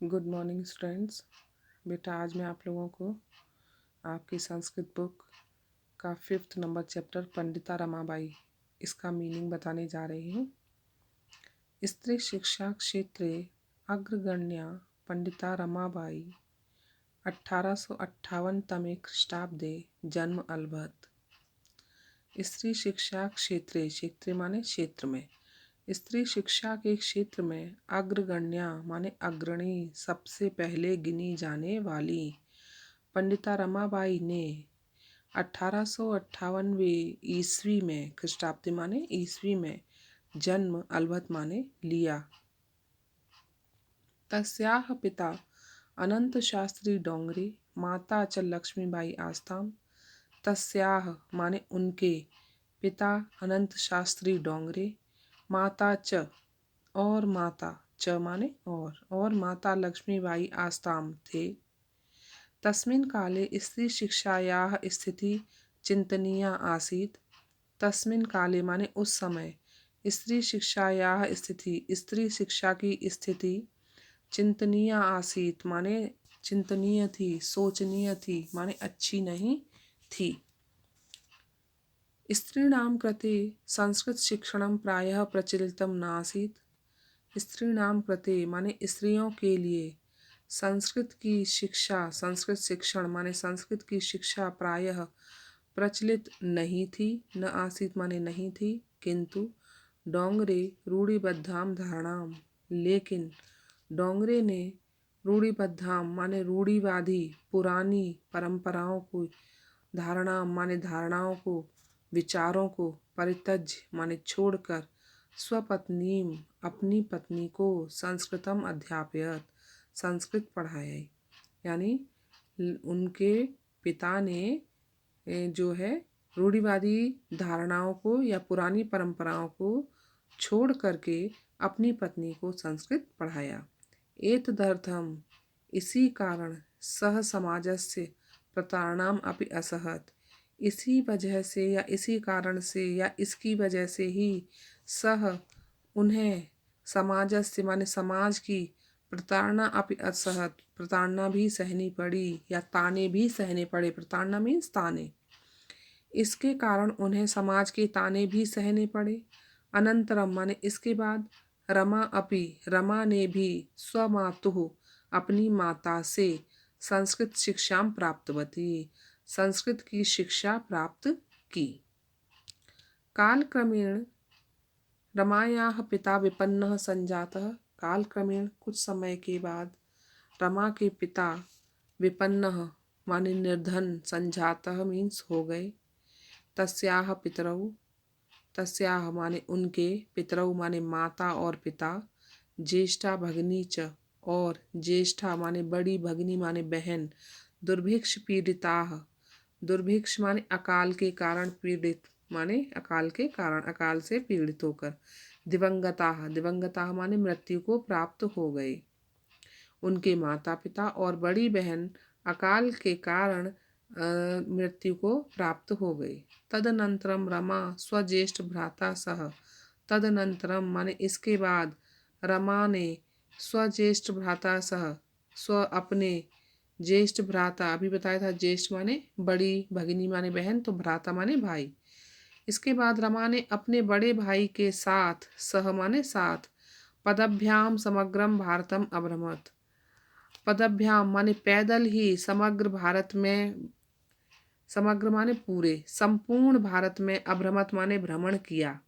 Good morning students. बेटा आज मैं आप लोगों को आपकी संस्कृत बुक का 5th number chapter Pandita Ramabai इसका मीनिंग बताने जा रही हूँ। स्त्री शिक्षा क्षेत्रे अग्रगण्या पंडिता रमाबाई 1858 तमे ख्रीष्टाब्दे जन्म अलभत। स्त्री शिक्षा क्षेत्रे, क्षेत्रे माने क्षेत्र में, स्त्री शिक्षा के क्षेत्र में अग्रगण्या माने अग्रणी, सबसे पहले गिनी जाने वाली पंडिता रमाबाई ने 1858वें ईस्वी में, ख्रीष्टाब्दी माने ईस्वी में, जन्म अलभत माने लिया। तस्याह पिता अनंत शास्त्री डोंगरे, माता च लक्ष्मीबाई आस्ताम। तस्याह माने उनके, पिता अनंत शास्त्री डोंगरे, माता च और माता, च माने और माता लक्ष्मीबाई आस्ताम थे। तस्मिन् काले स्त्री शिक्षायाः स्थिति चिंतनीया आसीत्। तस्मिन् काले माने उस समय, स्त्री शिक्षायाः स्थिति, स्त्री शिक्षा की स्थिति, चिंतनीय आसीत माने चिंतनीय थी, सोचनीय थी माने अच्छी नहीं थी। स्त्रीणां कृते संस्कृत शिक्षणं प्रायः प्रचलितं नासीत्। स्त्रीणां कृते माने स्त्रियों के लिए संस्कृत की शिक्षा, संस्कृत शिक्षण माने संस्कृत की शिक्षा प्रायः प्रचलित नहीं थी। न आसीत माने नहीं थी, किंतु डोंगरे रूढ़िबद्धाम धारणाम, लेकिन डोंगरे ने रूढ़िबद्धाम माने रूढ़िवादी पुरानी परंपराओं को, धारणा माने धारणाओं को, विचारों को, परित्यज्य माने छोड़कर, स्वपत्नीम अपनी पत्नी को संस्कृतम अध्यापयत संस्कृत पढ़ाए। यानी उनके पिता ने जो है रूढ़िवादी धारणाओं को या पुरानी परंपराओं को छोड़ करके अपनी पत्नी को संस्कृत पढ़ाया। एतदर्थम इसी कारण सह समाजस्य प्रतारणाम अपि असहत, इसी वजह से या इसी कारण से या इसकी वजह से ही सह उन्हें समाजस्य माने समाज की प्रताड़ना अपि असहत, प्रताड़ना भी सहनी पड़ी या ताने भी सहने पड़े। प्रताड़ना मीन्स ताने, इसके कारण उन्हें समाज के ताने भी सहने पड़े। अनंतरम माने इसके बाद, रमा अपि रमा ने भी स्वमातुः अपनी माता से संस्कृत शिक्षा प्राप्तवती, संस्कृत की शिक्षा प्राप्त की। कालक्रमेण रमायाः पिता विपन्नः संजातः, कालक्रमेण कुछ समय के बाद रमा के पिता विपन्नः माने निर्धन, संजातः मीन्स हो गए। तस्याह पितरौ, तस्याह माने उनके, पितरौ माने माता और पिता, ज्येष्ठा भगिनी च और ज्येष्ठा माने बड़ी, भगिनी माने बहन, दुर्भिक्ष पीड़िताः, दुर्भिक्ष माने अकाल के कारण, पीड़ित माने अकाल के कारण, अकाल से पीड़ित होकर, दिवंगताः, दिवंगताः माने मृत्यु को प्राप्त हो गए। उनके माता पिता और बड़ी बहन अकाल के कारण मृत्यु को प्राप्त हो गई। तदनंतरम रमा स्वज्येष्ठ भ्राता सह, तदनंतरम माने इसके बाद रमा ने स्वज्येष्ठ भ्राता सह, स्व अपने ज्येष्ठ भ्राता, अभी बताया था ज्येष्ठ माने बड़ी, भगिनी माने बहन, तो भ्राता माने भाई। इसके बाद रमा ने अपने बड़े भाई के साथ, सह माने साथ, पदभ्याम समग्रम भारतम अभ्रमत, पदभ्याम माने पैदल ही, समग्र भारत में, समग्र माने पूरे, संपूर्ण भारत में, अभ्रमत माने भ्रमण किया।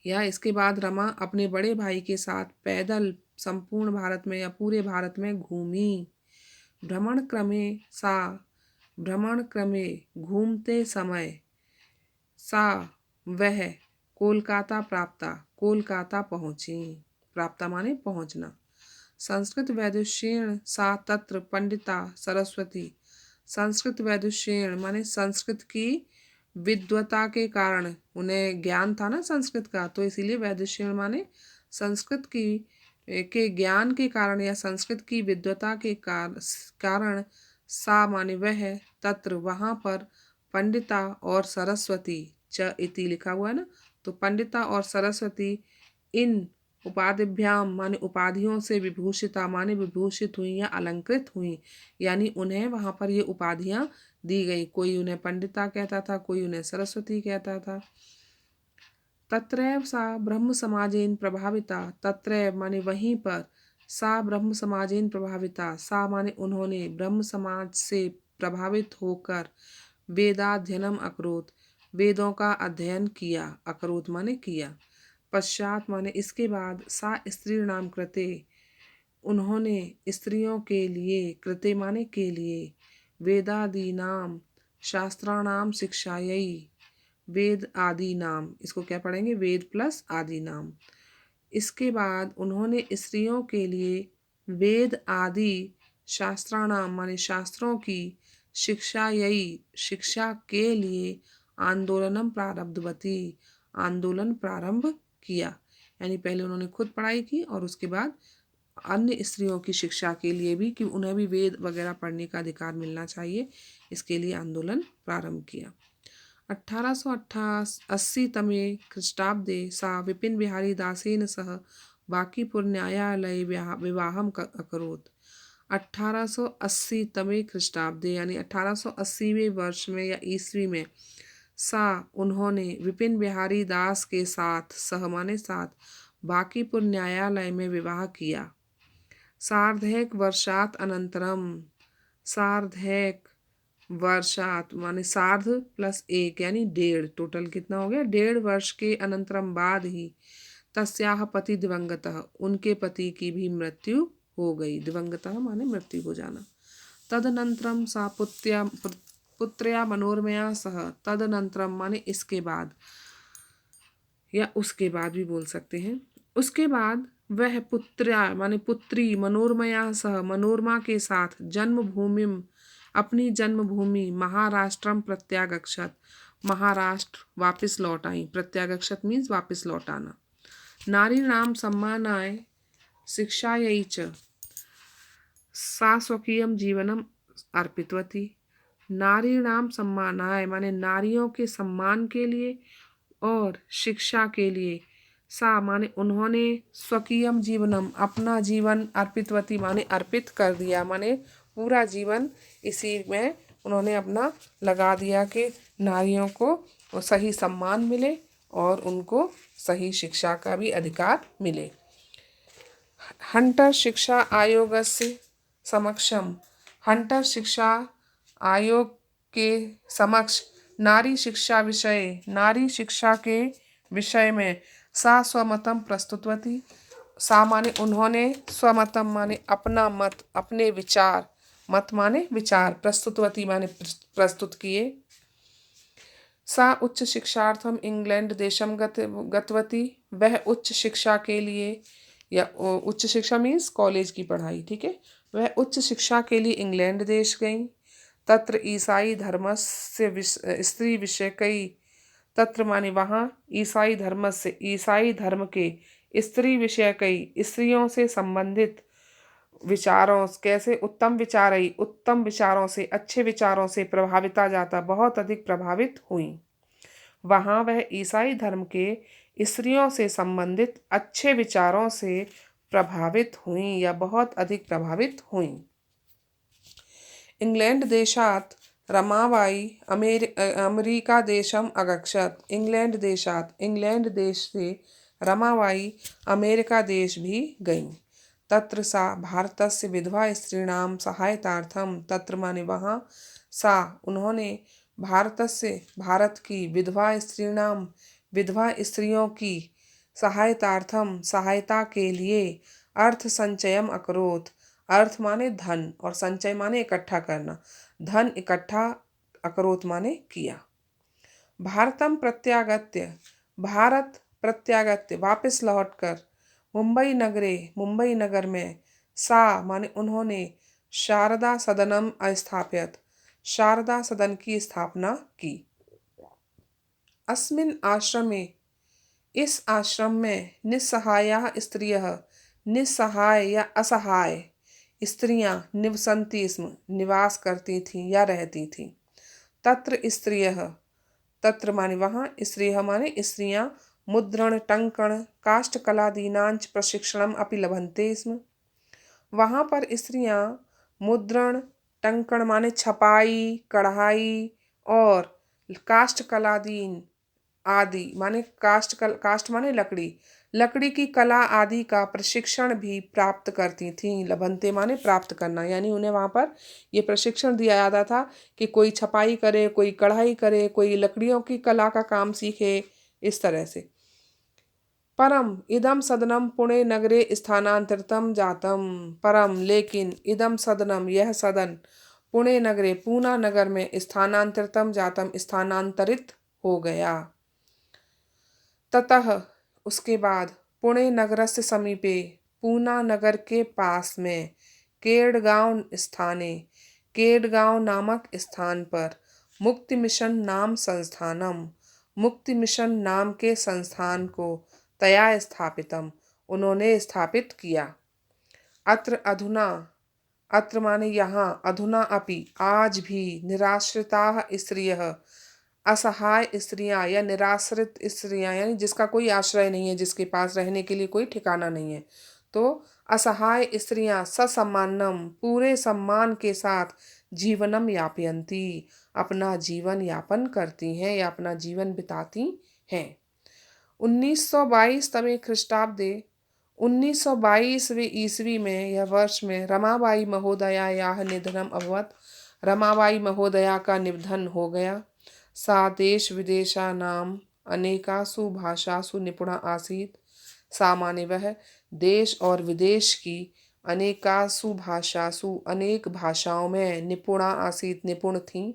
या इसके बाद रमा अपने बड़े भाई के साथ पैदल संपूर्ण भारत में या पूरे भारत में घूमी। भ्रमण क्रमे सा, भ्रमण क्रमे घूमते समय, सा वह कोलकाता प्राप्ता, कोलकाता पहुँची, प्राप्ता माने पहुँचना। संस्कृत वैदुष्येण सा तत्र पंडिता सरस्वती, संस्कृत वैदुष्येण माने संस्कृत की विद्वता के कारण, उन्हें ज्ञान था ना संस्कृत का, तो इसीलिए वैदुष्येण माने संस्कृत की के ज्ञान के कारण या संस्कृत की विद्वता के कारण, सा माने वह, तत्र वहाँ पर, पंडिता और सरस्वती, च इति लिखा हुआ है ना, तो पंडिता और सरस्वती इन उपाधिभ्याम माने उपाधियों से विभूषिता माने विभूषित हुई या अलंकृत हुई, यानी उन्हें वहां पर ये उपाधियां दी गई। कोई उन्हें पंडिता कहता था, कोई उन्हें सरस्वती कहता था। तत्रैव सा ब्रह्म समाजेन प्रभाविता, तत्रैव माने वहीं पर, सा ब्रह्म समाजेन प्रभाविता, सा माने उन्होंने ब्रह्म समाज से प्रभावित होकर वेदाध्ययनम अकरोत, वेदों का अध्ययन किया। अकरोत माने किया। पश्चात माने इसके बाद, सा स्त्री नाम कृते, उन्होंने स्त्रियों के लिए, कृते माने के लिए, वेदादि नाम शास्त्राणाम शिक्षायै, वेद आदि नाम, इसको क्या पढ़ेंगे, वेद प्लस आदि नाम। इसके बाद उन्होंने स्त्रियों के लिए वेद आदि शास्त्राणाम माने शास्त्रों की, शिक्षायै शिक्षा के लिए, आंदोलनम प्रारब्धवती आंदोलन प्रारंभ किया। यानी पहले उन्होंने खुद पढ़ाई की और उसके बाद अन्य स्त्रियों की शिक्षा के लिए भी, कि उन्हें भी वेद वगैरह पढ़ने का अधिकार मिलना चाहिए, इसके लिए आंदोलन प्रारंभ किया। 1880 तमे ख्रीष्टाब्दे सा विपिन बिहारी दासेन सह बांकीपुर न्यायालय विवाहम अकरोत्। 1880 तमे ख्रीष्टाब्दे यानी 1880वें वर्ष में या ईस्वी में, सा उन्होंने विपिन बिहारी दास के साथ, सह माने साथ, बांकीपुर न्यायालय में विवाह किया। सार्धैक वर्षात अनंतरम, सार्धैक वर्षात माने सार्ध प्लस एक यानी डेढ़, टोटल कितना हो गया, 1.5 वर्ष के अनंतरम बाद ही, तस्याह पति दिवंगतः, उनके पति की भी मृत्यु हो गई। दिवंगतः माने मृत्यु हो जाना। तदनंतरम सा पुत्र्या मनोरमया सह, तदनंतरम माने इसके बाद या उसके बाद भी बोल सकते हैं। उसके बाद वह पुत्र्या माने पुत्री, मनोरमया सह मनोरमा के साथ, जन्मभूमिम अपनी जन्मभूमि, महाराष्ट्रम प्रत्यागच्छत, महाराष्ट्र वापस लौट आई। प्रत्यागच्छत मीन्स वापस लौट आना। नारी नाम सम्मानाय शिक्षायै च सा स्वकीयम जीवनम अर्पितवती। नारी नाम सम्मानाय माने नारियों के सम्मान के लिए और शिक्षा के लिए, सा माने उन्होंने, स्वकीयम जीवनम अपना जीवन, अर्पितवती माने अर्पित कर दिया, माने पूरा जीवन इसी में उन्होंने अपना लगा दिया कि नारियों को सही सम्मान मिले और उनको सही शिक्षा का भी अधिकार मिले। हंटर शिक्षा आयोग से समक्षम, हंटर शिक्षा आयोग के समक्ष, नारी शिक्षा विषय, नारी शिक्षा के विषय में, सा स्वमतम प्रस्तुतवती, सा माने उन्होंने, स्वमतम माने अपना मत, अपने विचार, मत माने विचार, प्रस्तुतवती माने प्रस्तुत किए। सा उच्च शिक्षार्थम इंग्लैंड देशम गतवती, वह उच्च शिक्षा के लिए, या उच्च शिक्षा मीन्स कॉलेज की पढ़ाई, ठीक है, वह उच्च शिक्षा के लिए इंग्लैंड देश गई। तत्र ईसाई धर्म से स्त्री विषय कई, तत्र माने वहाँ, ईसाई धर्म से, ईसाई धर्म के, स्त्री विषय कई स्त्रियों से संबंधित विचारों, कैसे, उत्तम विचारई उत्तम विचारों से, अच्छे विचारों से प्रभाविता जाता, बहुत अधिक प्रभावित हुई। वहाँ वह ईसाई धर्म के स्त्रियों से संबंधित अच्छे विचारों से प्रभावित हुई या बहुत अधिक प्रभावित हुई। इंग्लैंड देशात रमाबाई अमेरिका देशम अगच्छत, इंग्लैंड देशात, इंग्लैंड देश से रमाबाई अमेरिका देश भी गईं। तत्र सा भारतस्य विधवा स्त्रीणाम सहायतार्थम, तत्र माने वहाँ, सा उन्होंने, भारतस्य भारत की, विधवा स्त्रीणाम विधवा स्त्रियों की, सहायतार्थम सहायता के लिए, अर्थ संचयम अकरोत, अर्थ माने धन और संचय माने इकट्ठा करना, धन इकट्ठा, अकरोत माने किया। भारतम प्रत्यागत्य, भारत प्रत्यागत्य वापस लौटकर, मुंबई नगरे मुंबई नगर में, सा माने उन्होंने, शारदा सदनम अस्थाप्यत, शारदा सदन की स्थापना की। अस्मिन् आश्रमे, इस आश्रम में, निस्सहायाः स्त्रियः, निस्सहाय या असहाय स्त्रियां, निवसन्ति स्म निवास करती थीं या रहती थीं। तत्र स्त्रियः, तत्र माने वहाँ, स्त्रियः माने स्त्रियां, मुद्रण टंकण काष्ठकलादीनांच प्रशिक्षणम अपि लभन्ते स्म। वहाँ पर स्त्रियां मुद्रण टंकण माने छपाई कढ़ाई और काष्ठकलादीन आदि माने काष्ठ माने लकड़ी, लकड़ी की कला आदि का प्रशिक्षण भी प्राप्त करती थीं। लभंते माने प्राप्त करना, यानी उन्हें वहाँ पर ये प्रशिक्षण दिया जाता था कि कोई छपाई करे, कोई कढ़ाई करे, कोई लकड़ियों की कला का काम सीखे, इस तरह से। परम इदम सदनम पुणे नगरे स्थानांतरितम जातम। परम लेकिन इदम सदनम यह सदन पुणे नगरे पूना नगर में स्थानांतरितम जातम स्थानांतरित हो गया। ततः उसके बाद पुणे नगरस्य समीपे पूना नगर के पास में केडगांव स्थाने केडगांव नामक स्थान पर मुक्ति मिशन नाम संस्थानम मुक्ति मिशन नाम के संस्थान को तया स्थापितम उन्होंने स्थापित किया। अत्र अधुना अत्र माने यहाँ अधुना अपि आज भी निराश्रिताः स्त्रियः असहाय स्त्रियां या निराश्रित स्त्रियां यानी जिसका कोई आश्रय नहीं है, जिसके पास रहने के लिए कोई ठिकाना नहीं है, तो असहाय स्त्रियां ससम्मानम पूरे सम्मान के साथ जीवनम यापयंती अपना जीवन यापन करती हैं या अपना जीवन बिताती हैं। 1922 तमे ख्रीष्टाब्दे 1922वें ईस्वी में यह वर्ष में रमाबाई महोदयायाः निधनम अभवत्। रमाबाई महोदया का निधन हो गया। सा देश विदेशानाम अनेकासु भाषासु निपुणा आसीत्। सा माने वह देश और विदेश की अनेकासु भाषासु अनेक भाषाओं में निपुणा आसीत् निपुण थीं।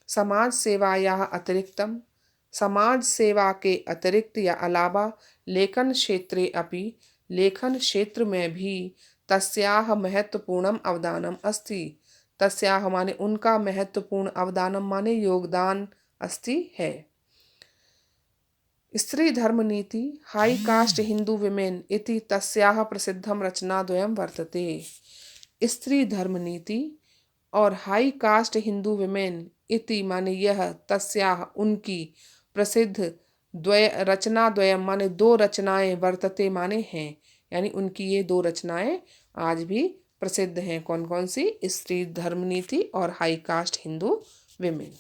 समाज सेवायाः अतिरिक्तम समाज सेवा के अतिरिक्त या अलावा लेखन क्षेत्रे अपि लेखन क्षेत्र में भी तस्याः महत्वपूर्णम अवदानम अस्ति। तस्याः माने उनका महत्वपूर्ण अवदानम माने योगदान अस्ति है। स्त्री धर्म नीति हाई कास्ट हिंदू विमेन इति तस्याः प्रसिद्धम रचनाद्वयं वर्तते। स्त्री धर्म नीति और हाई कास्ट हिंदू विमेन इति माने यह तस्याः उनकी प्रसिद्ध रचना द्वयम माने दो रचनाएं वर्तते माने हैं, यानी उनकी ये दो रचनाएं आज भी प्रसिद्ध हैं। कौन कौन सी? स्त्री धर्म नीति और हाई कास्ट हिंदू विमेन।